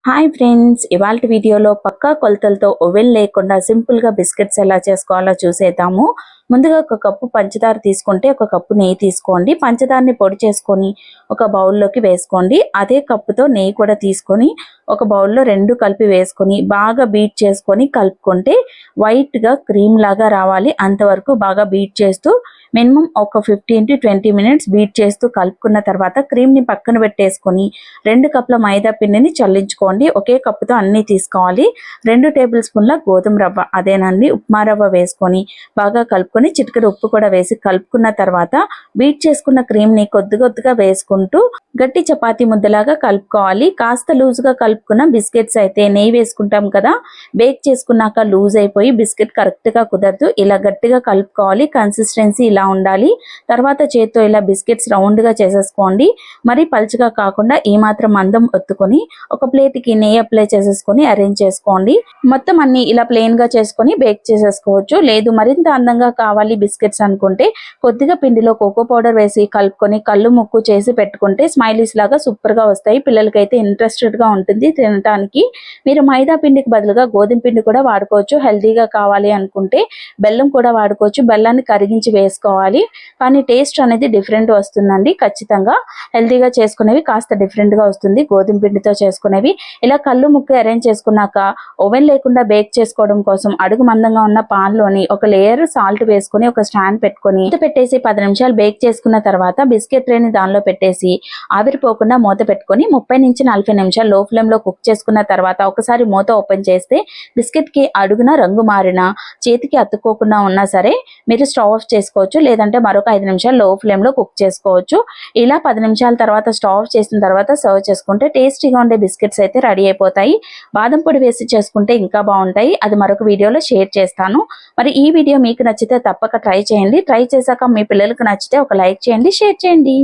Hi friends, ఇవాల్టి వీడియోలో పక్కా కొలతలతో ఓవెన్ లేకుండా సింపుల్గా బిస్కెట్స్ ఎలా చేసుకోవాలో చూసేద్దాము. ముందుగా ఒక కప్పు పంచదార తీసుకుంటే ఒక కప్పు నెయ్యి తీసుకోండి. పంచదారని పొడి చేసుకొని ఒక బౌల్లోకి వేసుకోండి. అదే కప్పుతో నెయ్యి కూడా తీసుకొని ఒక బౌల్లో రెండు కలిపి వేసుకొని బాగా బీట్ చేసుకొని కలుపుకుంటే వైట్గా క్రీమ్ లాగా రావాలి. అంతవరకు బాగా బీట్ చేస్తూ మినిమం ఒక 15 to 20 మినిట్స్ బీట్ చేస్తూ కలుపుకున్న తర్వాత క్రీమ్ని పక్కన పెట్టేసుకొని 2 కప్పుల మైదా పిండిని చల్లించుకోండి. ఒకే కప్పుతో అన్నీ తీసుకోవాలి. 2 టేబుల్ స్పూన్ల గోధుమ రవ్వ, అదేనండి ఉప్మా రవ్వ వేసుకొని బాగా కలుపుకొని చిటికెడు ఉప్పు కూడా వేసి కలుపుకున్న తర్వాత బీట్ చేసుకున్న క్రీమ్ని కొద్ది కొద్దిగా వేసుకుంటూ గట్టి చపాతీ ముద్దలాగా కలుపుకోవాలి. కాస్త లూజ్గా కలుపుకున్న బిస్కెట్స్ అయితే నెయ్యి వేసుకుంటాం కదా, బేక్ చేసుకున్నాక లూజ్ అయిపోయి బిస్కెట్ కరెక్ట్గా కుదరదు. ఇలా గట్టిగా కలుపుకోవాలి. కన్సిస్టెన్సీ ఇలా ఉండాలి. తర్వాత చేత్తో ఇలా బిస్కెట్స్ రౌండ్గా చేసేసుకోండి. మరి పలుచగా కాకుండా ఈ మాత్రం మందం ఒత్తుకొని ఒక ప్లేట్కి నెయ్యి అప్లై చేసేసుకొని అరేంజ్ చేసుకోండి. మొత్తం అన్ని ఇలా ప్లెయిన్గా చేసుకొని బేక్ చేసేసుకోవచ్చు. లేదు మరింత అందంగా కావాలి బిస్కెట్స్ అనుకుంటే కొద్దిగా పిండిలో కోకో పౌడర్ వేసి కలుపుకొని కళ్ళు ముక్కు చేసి పెట్టుకుంటే స్మైలీస్ లాగా సూపర్గా వస్తాయి. పిల్లలకైతే ఇంట్రెస్టెడ్గా ఉంటుంది తినడానికి. మీరు మైదా పిండికి బదులుగా గోధుమ పిండి కూడా వాడుకోవచ్చు. హెల్తీగా కావాలి అనుకుంటే బెల్లం కూడా వాడుకోవచ్చు. బెల్లాన్ని కరిగించి వేసుకోవాలి. కానీ టేస్ట్ అనేది డిఫరెంట్ వస్తుందండి. ఖచ్చితంగా హెల్తీగా చేసుకునేవి కాస్త డిఫరెంట్గా వస్తుంది గోధుమ పిండితో చేసుకునేవి. ఇలా కళ్ళు ముక్కు అరేంజ్ చేసుకున్నాక ఓవెన్ లేకుండా బేక్ చేసుకోవడం కోసం అడుగు మందంగా ఉన్న పాన్లోని ఒక లేయర్ సాల్ట్ వేసుకొని ఒక స్టాండ్ పెట్టుకొని పెట్టేసి 10 నిమిషాలు బేక్ చేసుకున్న తర్వాత బిస్కెట్ ట్రేని దానిలో పెట్టేసి ఆవిరిపోకుండా మూత పెట్టుకొని 30 నుంచి 40 నిమిషాలు లో ఫ్లేమ్లో కుక్ చేసుకున్న తర్వాత ఒకసారి మూత ఓపెన్ చేస్తే బిస్కెట్కి అడుగున రంగు మారినా చేతికి అతుక్కోకుండా ఉన్నా సరే మీరు స్టవ్ ఆఫ్ చేసుకోవచ్చు. లేదంటే మరొక 5 నిమిషాలు లో ఫ్లేమ్లో కుక్ చేసుకోవచ్చు. ఇలా 10 నిమిషాల తర్వాత స్టవ్ ఆఫ్ చేసిన తర్వాత సర్వ్ చేసుకుంటే టేస్టీగా ఉండే బిస్కెట్స్ అయితే రెడీ అయిపోతాయి. బాదం పొడి వేసి చేసుకుంటే ఇంకా బాగుంటాయి. అది మరొక వీడియోలో షేర్ చేస్తాను. మరి ఈ వీడియో మీకు నచ్చితే తప్పక ట్రై చేయండి. ట్రై చేశాక మీ పిల్లలకు నచ్చితే ఒక లైక్ చేయండి, షేర్ చేయండి.